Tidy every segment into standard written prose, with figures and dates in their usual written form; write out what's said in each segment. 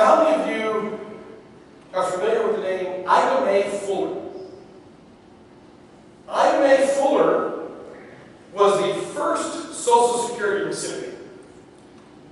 how many of you are familiar with the name Ida Mae Fuller? Ida Mae Fuller was the first Social Security recipient.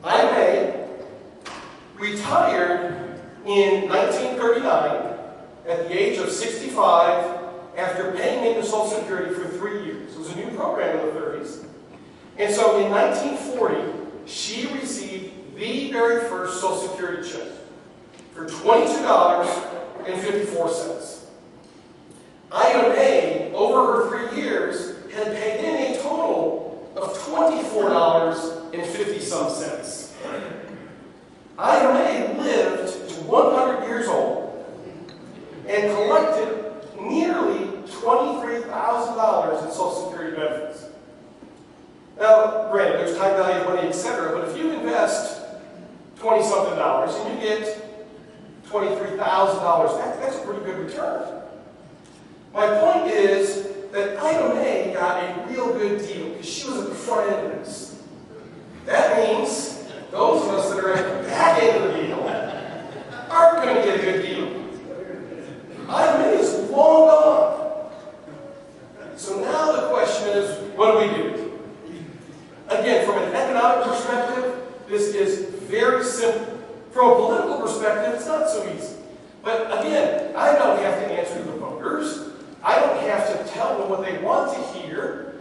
Ida Mae retired in 1939 at the age of 65 after paying into Social Security for 3 years. It was a new program in the 30s. And so in 1940, she received the very first Social Security check for $22.54. Ida Mae, over her 3 years, had paid in a total of $24.50. Ida Mae lived to 100 years old and collected nearly $23,000 in Social Security benefits. Now, granted, there's time value of money, etc., but if you invest $20-something and you get $23,000, that's a pretty good return. My point is that Ida Mae got a real good deal because she was at the front end of this. That means those of us that are at the back end of the deal aren't going to get a good deal. Ida Mae is long gone. So now the question is, what do we do? Again, from an economic perspective, this is very simple. From a political perspective, it's not so easy. But again, I don't have to answer to the voters. I don't have to tell them what they want to hear.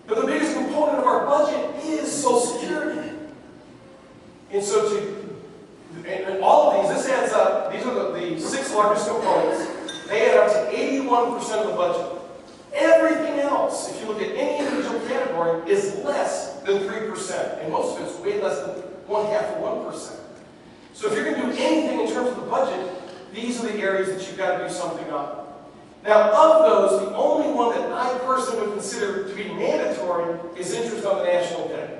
But the biggest component of our budget is Social Security. And so and all of these, this adds up, these are the 6 largest components. They add up to 81% of the budget. Everything else, if you look at any individual category, is less than 3%. And most of it's way less than 0.5% of 1%. So if you're going to do anything in terms of the budget, these are the areas that you've got to do something on. Now, of those, the only one that I personally would consider to be mandatory is interest on the national debt.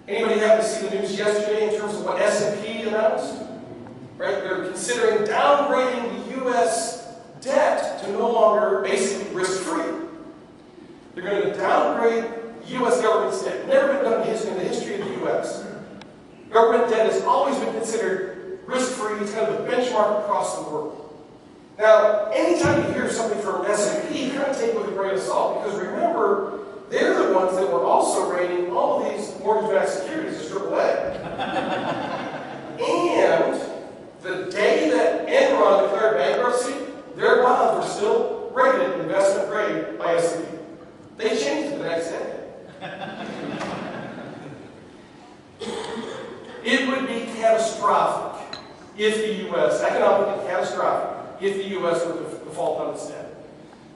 Anybody happen to see the news yesterday in terms of what S&P announced? Right? They're considering downgrading the U.S. debt to no longer basically risk-free. They're going to downgrade U.S. government's debt. Never been done in the history of the U.S. Government debt has always been considered risk-free. It's kind of the benchmark across the world. Now, anytime you hear something from S&P, you kind of take it with a grain of salt, because remember, they're the ones that were also rating all of these mortgage-backed securities as AAA. And the day that Enron declared bankruptcy, their bonds were still rated investment grade by S&P. They changed it the next day. It would be catastrophic if the U.S., economically catastrophic, if the U.S. were to default on its debt.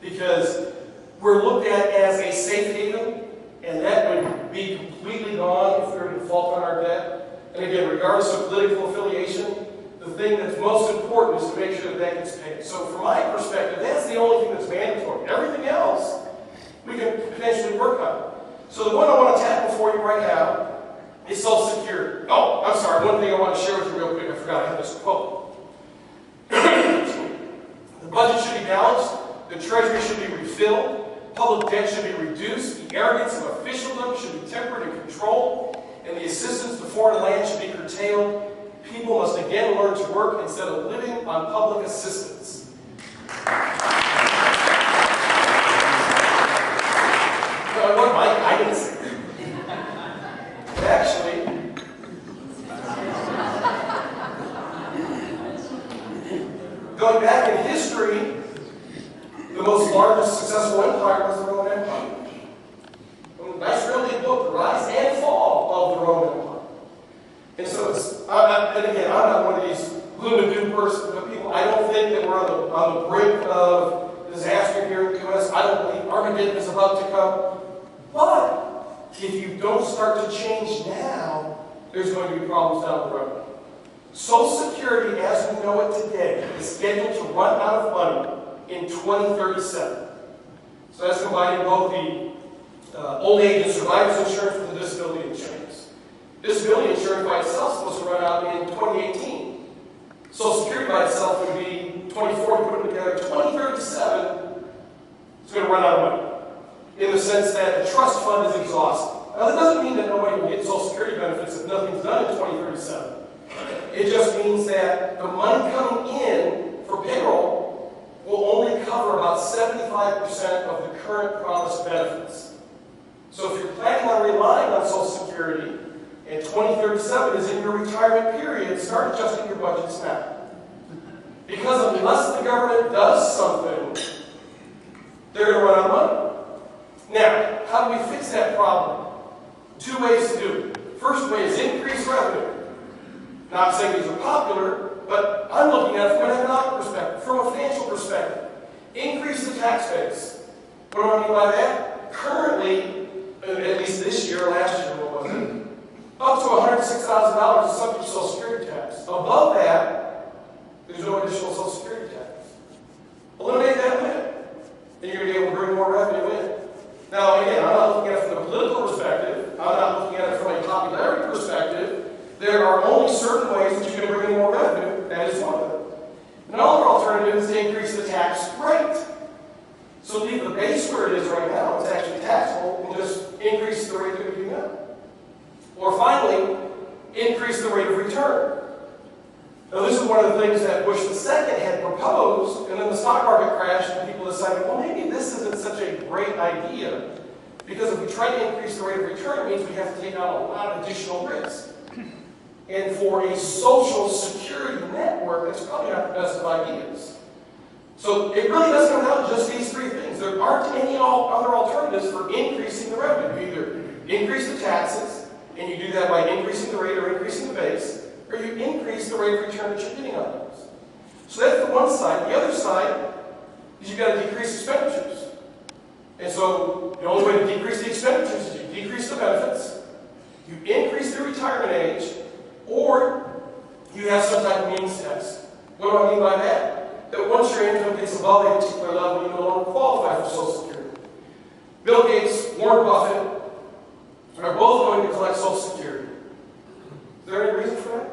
Because we're looked at as a safe haven, and that would be completely gone if we were to default on our debt. And again, regardless of political affiliation, the thing that's most important is to make sure that that gets paid. So from my perspective, that's the only thing that's mandatory. Everything else, we can potentially work on. So the one I want to tackle for you right now is Social Security. Oh, I'm sorry, one thing I want to share with you real quick, I forgot I had this quote. The budget should be balanced, the treasury should be refilled, public debt should be reduced, the arrogance of officialdom should be tempered and controlled, and the assistance to foreign land should be curtailed. People must again learn to work instead of living on public assistance. What, Mike? I didn't say that. Actually, going back in history, the most largest successful empire was the Roman Empire. Nice real big book, The Rise and Fall of the Roman Empire. And so it's, and again, I'm not one of these gloom and doom people. I don't think that we're on the brink of disaster here in the U.S. I don't believe Armageddon is about to come. But if you don't start to change now, there's going to be problems down the road. Social Security, as we know it today, is scheduled to run out of money in 2037. So that's combining both the old age and survivors insurance with the disability insurance. Disability insurance by itself is supposed to run out in 2018. Social Security by itself would be 2040, put them together. 2037 is going to run out of money, in the sense that the trust fund is exhausted. Now, that doesn't mean that nobody will get Social Security benefits if nothing's done in 2037. It just means that the money coming in for payroll will only cover about 75% of the current promised benefits. So if you're planning on relying on Social Security and 2037 is in your retirement period, start adjusting your budgets now. Because unless the government does something, they're going to run out of money. Now, how do we fix that problem? Two ways to do it. First way is increase revenue. Not saying these are popular, but I'm looking at it from an economic perspective, from a financial perspective. Increase the tax base. What do I mean by that? Currently, at least this year, last year, what was it? Up to $106,000 is subject to Social Security tax. Above that, there's no additional Social Security tax. Eliminate that limit, and you're going to be able to bring more revenue in. Now, again, I'm not looking at it from a political perspective. I'm not looking at it from a popularity perspective. There are only certain ways that you can bring in more revenue. That is one of them. Another alternative is to increase the tax rate. So leave the base where it is right now. It's actually taxable, and just increase the rate that we do now. Or finally, increase the rate of return. Now, this is one of the things that Bush II had proposed, and then the stock market crashed, and people decided, well, maybe this isn't such a great idea, because if we try to increase the rate of return, it means we have to take on a lot of additional risk. And for a Social Security network, that's probably not the best of ideas. So it really does come down to just these three things. There aren't any other alternatives for increasing the revenue. You either increase the taxes, and you do that by increasing the rate or increasing the base, or you increase the rate of return that you're getting on those. So that's the one side. The other side is you've got to decrease expenditures. And so the only way to decrease the expenditures is you decrease the benefits, you increase the retirement age, or you have some type of means test. What do I mean by that? That once your income gets above a particular level, you no longer qualify for Social Security. Bill Gates, Warren Buffett are both going to collect Social Security. Is there any reason for that?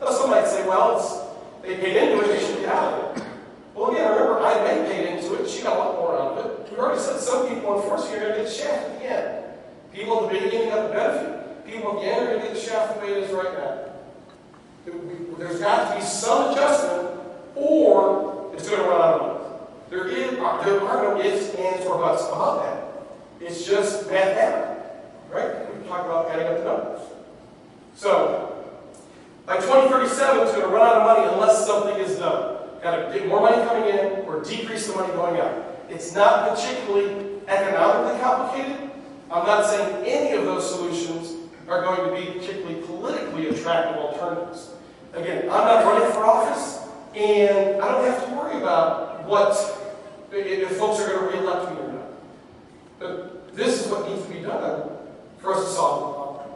Now, some might say, well, they paid into it, they should be out of it. Well, again, remember, I May paid into it. She got a lot more out of it. We already said some people, unfortunately, are going to get shafted at the end. People at the beginning got the benefit. People at the end are going to get the shaft the way it is right now. There's got to be some adjustment, or it's going to run out of money. There are no ifs, ands, or buts about that. It's just mathematical, right? We talk about adding up the numbers. So, by 2037, it's going to run out of money unless something is done. Got to get more money coming in or decrease the money going out. It's not particularly economically complicated. I'm not saying any of those solutions are going to be particularly politically attractive alternatives. Again, I'm not running for office, and I don't have to worry about if folks are going to re-elect me or not. But this is what needs to be done for us to solve the problem.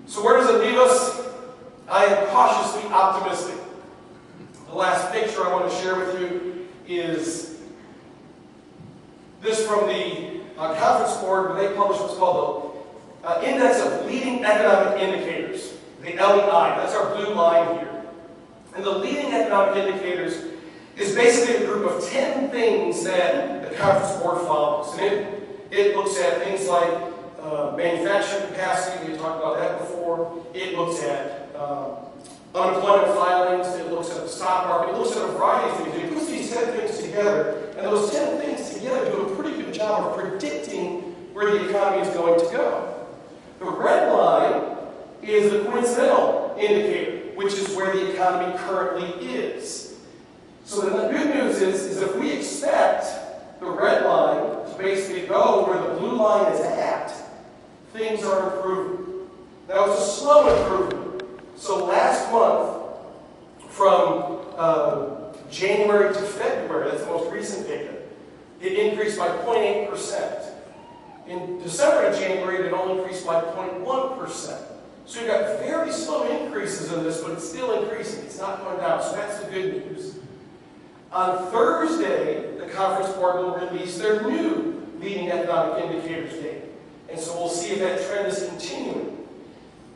So where does it leave us? I am cautiously optimistic. The last picture I want to share with you is this from the conference board, where they published what's called the Index of Leading Economic Indicators, the LEI. That's our blue line here. And the leading economic indicators is basically a group of 10 things that the conference board follows. And it looks at things like manufacturing capacity, we talked about that before. It looks at unemployment filings, it looks at the stock market, it looks at a variety of things. It puts these 10 things together, and those 10 things together do a pretty good job of predicting where the economy is going to go. The red line is the coincidental indicator, which is where the economy currently is. So the good news is if we expect the red line to basically go where the blue line is at, things are improving. Now, it's a slow improvement. So last month, from January to February, that's the most recent data, it increased by 0.8%. In December to January, it only increased by 0.1%. So you've got very slow increases in this, but it's still increasing. It's not going down, so that's the good news. On Thursday, the Conference Board will release their new leading economic indicators data. And so we'll see if that trend is continuing.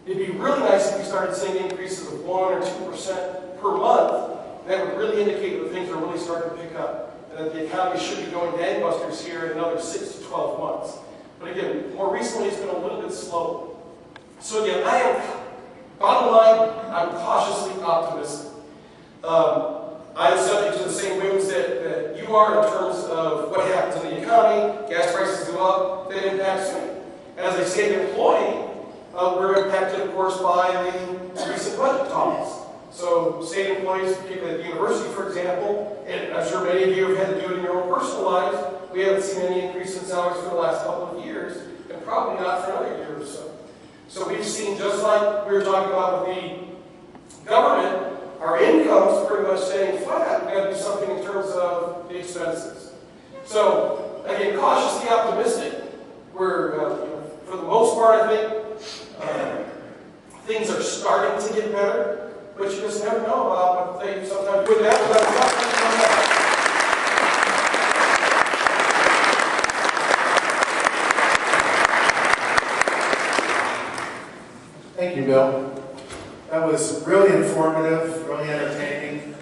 It'd be really nice if we started seeing increases of 1 or 2% per month. That would really indicate that things are really starting to pick up. And that the economy should be going gangbusters here in another 6 to 12 months. But again, more recently it's been a little bit slow. So again, bottom line, I'm cautiously optimistic. I'm subject to the same whims that you are in terms of what happens in the economy. Gas prices go up, that impacts me. As a state employee, we're impacted, of course, by the recent budget talks. So state employees, particularly at the university, for example, and I'm sure many of you have had to do it in your own personal lives, we haven't seen any increase in salaries for the last couple of years, and probably not for another year or so. So we've seen, just like we were talking about with the government, our income's pretty much staying flat. We've got to do something in terms of the expenses. So, again, cautiously optimistic. We're, for the most part, I think, things are starting to get better, but you just never know about what they sometimes do. With that, Thank you, Bill. That was really informative, really entertaining.